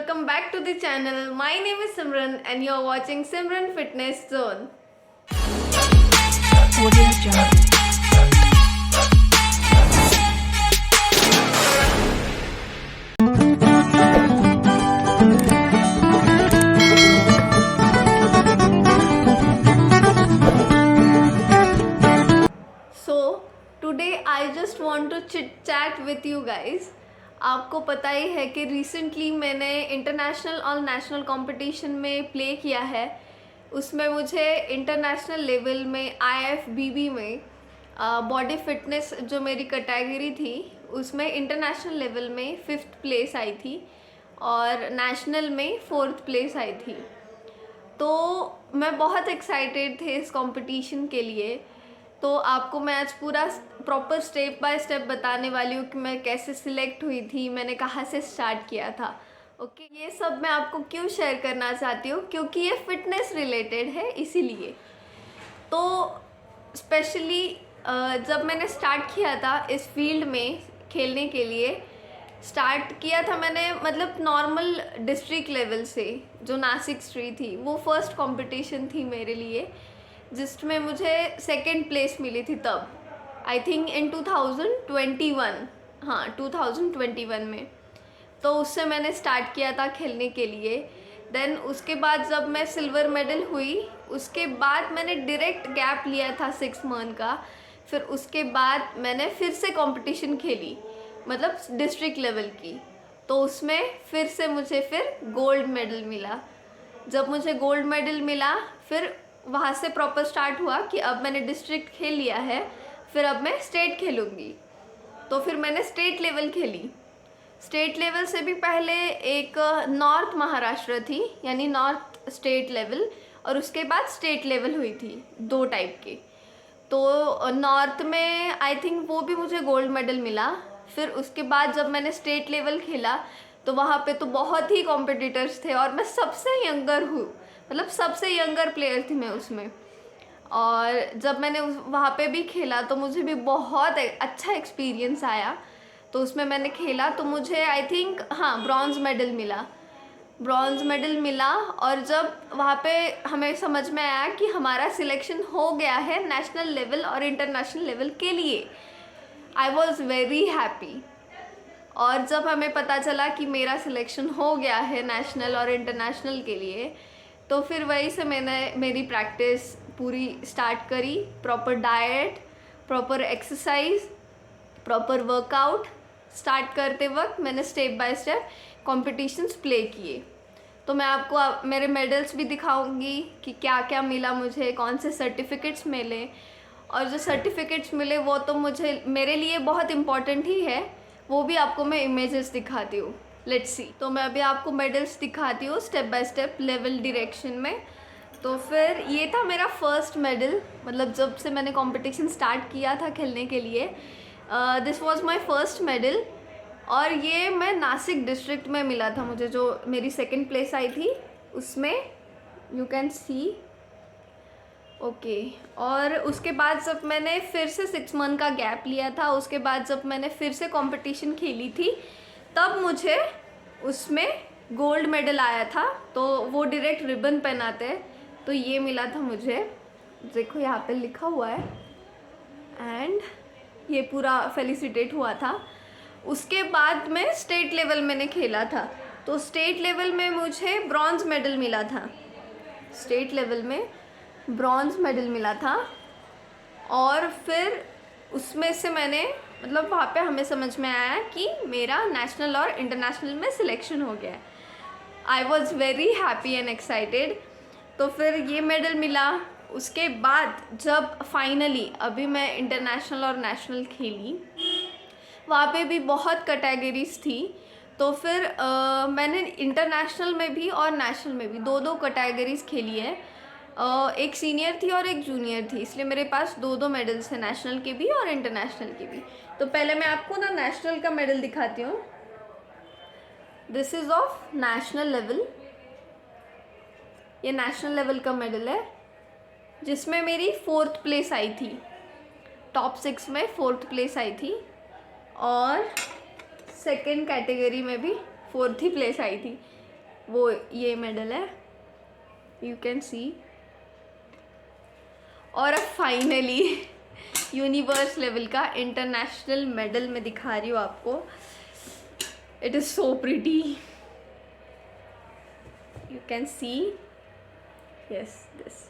welcome back to the channel. My name is Simran and you're watching Simran Fitness Zone. Audio Jungle. So today I just want to chit chat with you guys. आपको पता ही है कि recently मैंने international और national competition में play किया है. उसमें मुझे इंटरनेशनल लेवल में IFBB में बॉडी फिटनेस जो मेरी कैटेगरी थी उसमें इंटरनेशनल लेवल में 5th प्लेस आई थी और नेशनल में 4th प्लेस आई थी. तो मैं बहुत एक्साइटेड थे इस कंपटीशन के लिए. तो आपको मैं आज पूरा प्रॉपर स्टेप बाय स्टेप बताने वाली हूँ कि मैं कैसे सिलेक्ट हुई थी, मैंने कहाँ से स्टार्ट किया था. ओके, ये सब मैं आपको क्यों शेयर करना चाहती हूँ क्योंकि ये फिटनेस रिलेटेड है इसीलिए. तो स्पेशली जब मैंने स्टार्ट किया था इस फील्ड में खेलने के लिए, स्टार्ट किया था मैंने मतलब नॉर्मल डिस्ट्रिक्ट लेवल से. जो नासिक स्ट्री थी वो फर्स्ट कंपटीशन थी मेरे लिए जिसमें मुझे 2nd प्लेस मिली थी तब. आई थिंक इन 2021, हाँ 2021 में. तो उससे मैंने स्टार्ट किया था खेलने के लिए. देन उसके बाद जब मैं सिल्वर मेडल हुई उसके बाद मैंने डायरेक्ट गैप लिया था 6 मंथ का. फिर उसके बाद मैंने फिर से कंपटीशन खेली मतलब डिस्ट्रिक्ट लेवल की. तो उसमें फिर से मुझे फिर गोल्ड मेडल मिला. जब मुझे गोल्ड मेडल मिला फिर वहाँ से प्रॉपर स्टार्ट हुआ कि अब मैंने डिस्ट्रिक्ट खेल लिया है, फिर अब मैं स्टेट खेलूँगी. तो फिर मैंने स्टेट लेवल खेली. स्टेट लेवल से भी पहले एक नॉर्थ महाराष्ट्र थी यानी नॉर्थ स्टेट लेवल, और उसके बाद स्टेट लेवल हुई थी 2 टाइप की. तो नॉर्थ में आई थिंक वो भी मुझे गोल्ड मेडल मिला. फिर उसके बाद जब मैंने स्टेट लेवल खेला तो वहाँ पे तो बहुत ही कॉम्पिटिटर्स थे और मैं सबसे यंगर हूँ, मतलब सबसे यंगर प्लेयर थी मैं उसमें. और जब मैंने वहाँ पे भी खेला तो मुझे भी बहुत अच्छा एक्सपीरियंस आया. तो उसमें मैंने खेला तो मुझे आई थिंक हाँ ब्रॉन्ज़ मेडल मिला. और जब वहाँ पे हमें समझ में आया कि हमारा सिलेक्शन हो गया है नेशनल लेवल और इंटरनेशनल लेवल के लिए, आई वॉज़ वेरी हैप्पी. और जब हमें पता चला कि मेरा सिलेक्शन हो गया है नेशनल और इंटरनेशनल के लिए, तो फिर वहीं से मैंने मेरी प्रैक्टिस पूरी स्टार्ट करी. Proper diet, proper exercise, proper workout start करते वक्त मैंने step by step competitions play किए. तो मैं आपको मेरे मेडल्स भी दिखाऊंगी कि क्या क्या मिला मुझे, कौन से सर्टिफिकेट्स मिले. और जो सर्टिफिकेट्स मिले वो तो मुझे मेरे लिए बहुत इम्पॉर्टेंट ही है, वो भी आपको मैं इमेजेस दिखाती हूँ. Let's see. तो मैं अभी आपको मेडल्स दिखाती हूँ step by step level direction में. तो फिर ये था मेरा फर्स्ट मेडल, मतलब जब से मैंने कंपटीशन स्टार्ट किया था खेलने के लिए. This was my first medal और ये मैं नासिक डिस्ट्रिक्ट में मिला था मुझे. जो मेरी 2nd प्लेस आई थी उसमें यू कैन सी. ओके. और उसके बाद जब मैंने फिर से 6 मंथ का गैप लिया था, उसके बाद जब मैंने फिर से कंपटीशन खेली थी तब मुझे उसमें गोल्ड मेडल आया था. तो वो डायरेक्ट रिबन पहनाते हैं, तो ये मिला था मुझे. देखो यहाँ पे लिखा हुआ है एंड ये पूरा फेलिसिटेट हुआ था. उसके बाद मैं स्टेट लेवल मैंने खेला था. तो स्टेट लेवल में मुझे ब्रॉन्ज़ मेडल मिला था. स्टेट लेवल में ब्रॉन्ज़ मेडल मिला था. और फिर उसमें से मैंने मतलब वहाँ पे हमें समझ में आया कि मेरा नेशनल और इंटरनेशनल में सिलेक्शन हो गया है. I was very happy and excited. तो फिर ये मेडल मिला. उसके बाद जब फाइनली अभी मैं इंटरनेशनल और नेशनल खेली, वहाँ पे भी बहुत कैटेगरीज थी. तो फिर मैंने इंटरनेशनल में भी और नेशनल में भी 2 कैटेगरीज खेली है. एक सीनियर थी और एक जूनियर थी, इसलिए मेरे पास 2 मेडल्स हैं, नेशनल के भी और इंटरनेशनल के भी. तो पहले मैं आपको ना नेशनल का मेडल दिखाती हूँ. This is of national level. ये नेशनल लेवल का मेडल है जिसमें मेरी 4th प्लेस आई थी. टॉप 6 में 4th प्लेस आई थी और 2nd कैटेगरी में भी 4th ही प्लेस आई थी. वो ये मेडल है, यू कैन सी। और अब फाइनली यूनिवर्स लेवल का इंटरनेशनल मेडल मैं दिखा रही हूँ आपको। It is so pretty, you can see, yes this.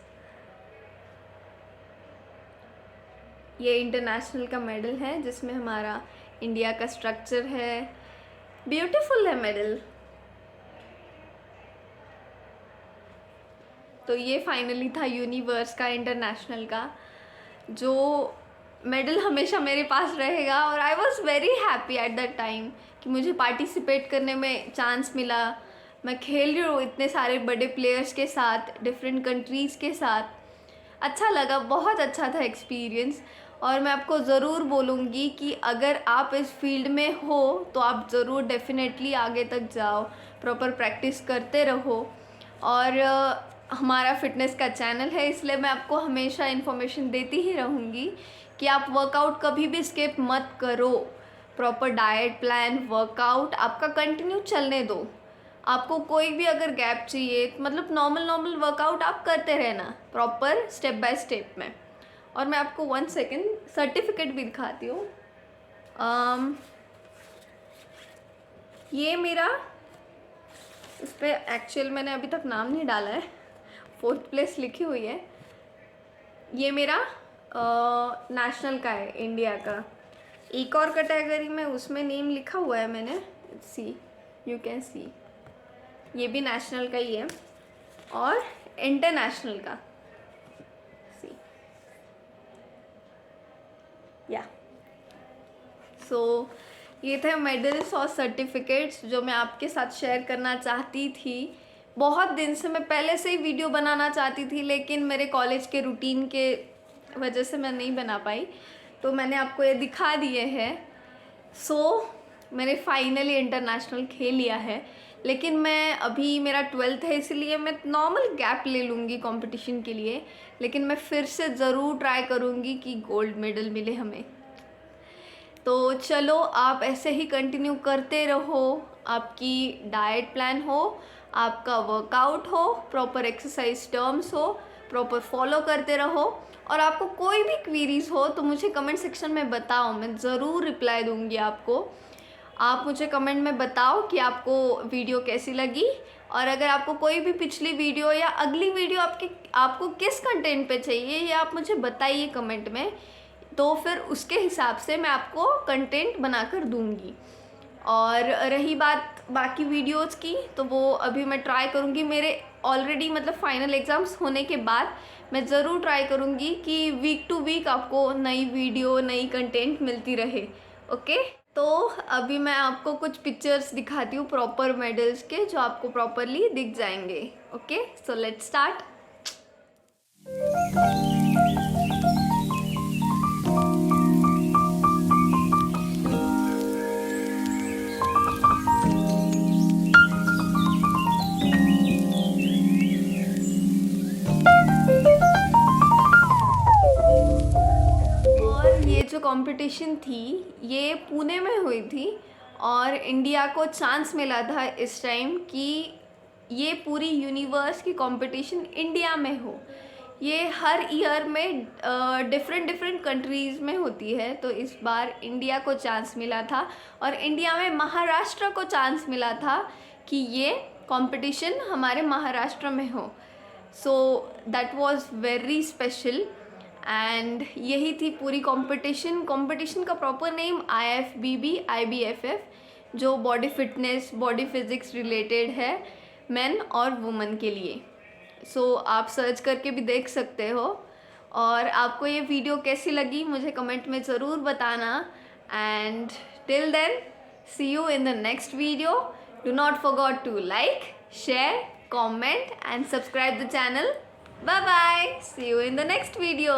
ये इंटरनेशनल का मेडल है जिसमें हमारा इंडिया का स्ट्रक्चर है। ब्यूटीफुल है मेडल। तो ये फाइनली था यूनिवर्स का इंटरनेशनल का, जो मेडल हमेशा मेरे पास रहेगा। और I was very happy at that time कि मुझे पार्टिसिपेट करने में चांस मिला। मैं खेल रही हूँ इतने सारे बड़े प्लेयर्स के साथ, डिफरेंट कंट्रीज़ के साथ। अच्छा लगा, बहुत अच्छा था एक्सपीरियंस। और मैं आपको ज़रूर बोलूँगी कि अगर आप इस फील्ड में हो तो आप ज़रूर डेफिनेटली आगे तक जाओ, प्रॉपर प्रैक्टिस करते रहो। और हमारा फिटनेस का चैनल है, इसलिए मैं आपको हमेशा इन्फॉर्मेशन देती ही रहूँगी कि आप वर्कआउट कभी भी स्किप मत करो। प्रॉपर डाइट प्लान, वर्कआउट आपका कंटिन्यू चलने दो। आपको कोई भी अगर गैप चाहिए, मतलब नॉर्मल वर्कआउट आप करते रहना प्रॉपर स्टेप बाय स्टेप में। और मैं आपको 1 सेकेंड सर्टिफिकेट भी दिखाती हूँ। ये मेरा, इस पर एक्चुअल मैंने अभी तक नाम नहीं डाला है, 4th प्लेस लिखी हुई है। ये मेरा नेशनल का है, इंडिया का। एक और कैटेगरी में उसमें नेम लिखा हुआ है मैंने, सी, यू कैन सी। ये भी नेशनल का ही है और इंटरनेशनल का, सी या। सो ये थे मेडल्स और सर्टिफिकेट्स जो मैं आपके साथ शेयर करना चाहती थी। बहुत दिन से मैं पहले से ही वीडियो बनाना चाहती थी, लेकिन मेरे कॉलेज के रूटीन के वजह से मैं नहीं बना पाई, तो मैंने आपको ये दिखा दिए हैं। मैंने फाइनली इंटरनेशनल खेल लिया है, लेकिन मैं अभी, मेरा 12th है, इसलिए मैं नॉर्मल गैप ले लूँगी कंपटीशन के लिए। लेकिन मैं फिर से ज़रूर ट्राई करूँगी कि गोल्ड मेडल मिले हमें। तो चलो, आप ऐसे ही कंटिन्यू करते रहो। आपकी डाइट प्लान हो, आपका वर्कआउट हो, प्रॉपर एक्सरसाइज टर्म्स हो, प्रॉपर फॉलो करते रहो। और आपको कोई भी क्वीरीज हो तो मुझे कमेंट सेक्शन में बताओ, मैं ज़रूर रिप्लाई दूंगी आपको। आप मुझे कमेंट में बताओ कि आपको वीडियो कैसी लगी, और अगर आपको कोई भी पिछली वीडियो या अगली वीडियो आपको किस कंटेंट पे चाहिए, ये आप मुझे बताइए कमेंट में। तो फिर उसके हिसाब से मैं आपको कंटेंट बनाकर दूंगी। और रही बात बाकी वीडियोस की, तो वो अभी मैं ट्राई करूँगी। मेरे ऑलरेडी मतलब फाइनल एग्ज़ाम्स होने के बाद मैं ज़रूर ट्राई करूँगी कि वीक टू वीक आपको नई वीडियो, नई कंटेंट मिलती रहे। ओके, तो अभी मैं आपको कुछ पिक्चर्स दिखाती हूँ प्रॉपर मेडल्स के, जो आपको प्रॉपरली दिख जाएंगे। Okay, so let's start. जो कंपटीशन थी ये पुणे में हुई थी, और इंडिया को चांस मिला था इस टाइम कि ये पूरी यूनिवर्स की कंपटीशन इंडिया में हो। ये हर ईयर में डिफरेंट कंट्रीज़ में होती है, तो इस बार इंडिया को चांस मिला था, और इंडिया में महाराष्ट्र को चांस मिला था कि ये कंपटीशन हमारे महाराष्ट्र में हो। So that was very special. And यही थी पूरी कंपटीशन का प्रॉपर नेम IFBB IBFF, जो body fitness, body physics related है, मेन और वुमेन के लिए। सो आप सर्च करके भी देख सकते हो। और आपको ये वीडियो कैसी लगी मुझे कमेंट में ज़रूर बताना। And till then, see you in the next video. Do not forget to like, share, comment and subscribe the channel. Bye bye, see you in the next video.